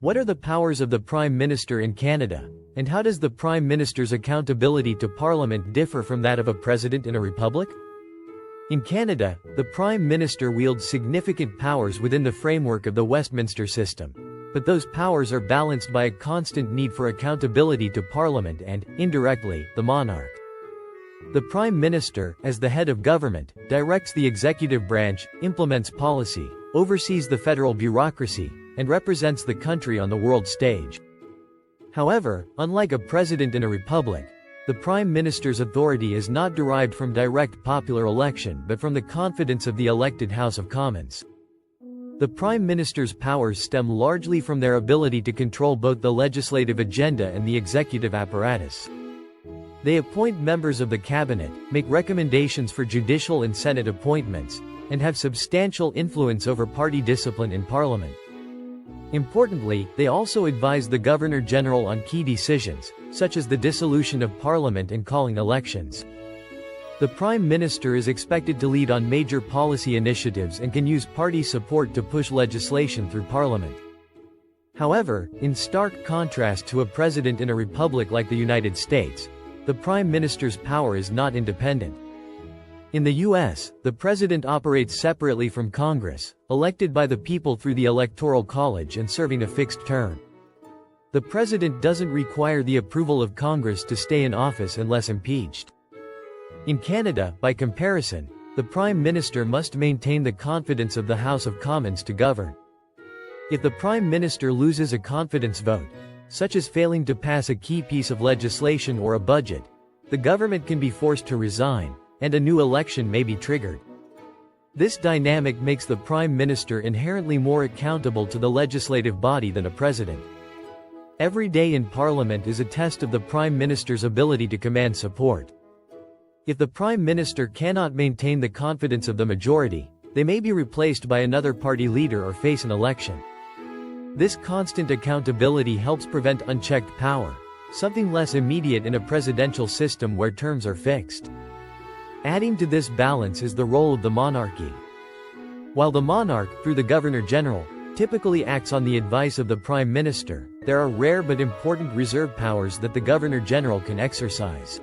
What are the powers of the Prime Minister in Canada, and how does the Prime Minister's accountability to Parliament differ from that of a president in a republic? In Canada, the Prime Minister wields significant powers within the framework of the Westminster system, but those powers are balanced by a constant need for accountability to Parliament and, indirectly, the monarch. The Prime Minister, as the head of government, directs the executive branch, implements policy, oversees the federal bureaucracy, and represents the country on the world stage. However, unlike a president in a republic, the Prime Minister's authority is not derived from direct popular election but from the confidence of the elected House of Commons. The Prime Minister's powers stem largely from their ability to control both the legislative agenda and the executive apparatus. They appoint members of the cabinet, make recommendations for judicial and Senate appointments, and have substantial influence over party discipline in Parliament. Importantly, they also advise the Governor-General on key decisions, such as the dissolution of Parliament and calling elections. The Prime Minister is expected to lead on major policy initiatives and can use party support to push legislation through Parliament. However, in stark contrast to a president in a republic like the United States, the Prime Minister's power is not independent. In the U.S., the president operates separately from Congress, elected by the people through the Electoral College and serving a fixed term. The president doesn't require the approval of Congress to stay in office unless impeached. In Canada, by comparison, the Prime Minister must maintain the confidence of the House of Commons to govern. If the Prime Minister loses a confidence vote, such as failing to pass a key piece of legislation or a budget, the government can be forced to resign, and a new election may be triggered. This dynamic makes the Prime Minister inherently more accountable to the legislative body than a president. Every day in Parliament is a test of the Prime Minister's ability to command support. If the Prime Minister cannot maintain the confidence of the majority, they may be replaced by another party leader or face an election. This constant accountability helps prevent unchecked power, something less immediate in a presidential system where terms are fixed. Adding to this balance is the role of the monarchy. While the monarch, through the Governor-General, typically acts on the advice of the Prime Minister, there are rare but important reserve powers that the Governor-General can exercise.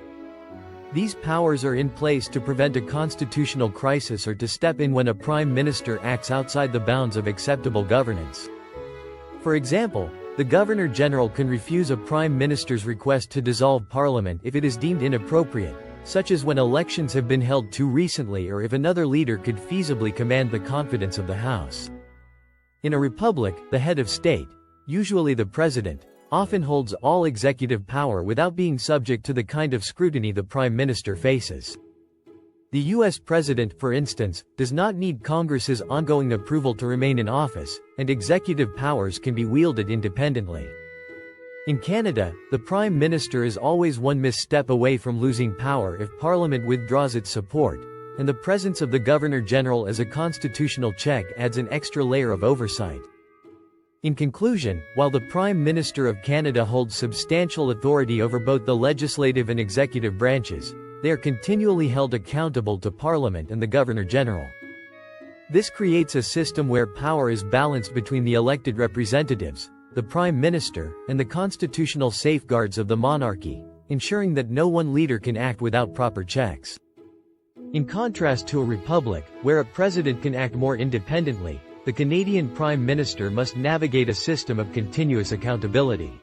These powers are in place to prevent a constitutional crisis or to step in when a Prime Minister acts outside the bounds of acceptable governance. For example, the Governor-General can refuse a Prime Minister's request to dissolve Parliament if it is deemed inappropriate, such as when elections have been held too recently or if another leader could feasibly command the confidence of the House. In a republic, the head of state, usually the president, often holds all executive power without being subject to the kind of scrutiny the Prime Minister faces. The U.S. president, for instance, does not need Congress's ongoing approval to remain in office, and executive powers can be wielded independently. In Canada, the Prime Minister is always one misstep away from losing power if Parliament withdraws its support, and the presence of the Governor-General as a constitutional check adds an extra layer of oversight. In conclusion, while the Prime Minister of Canada holds substantial authority over both the legislative and executive branches, they are continually held accountable to Parliament and the Governor-General. This creates a system where power is balanced between the elected representatives, the Prime Minister, and the constitutional safeguards of the monarchy, ensuring that no one leader can act without proper checks. In contrast to a republic, where a president can act more independently, the Canadian Prime Minister must navigate a system of continuous accountability.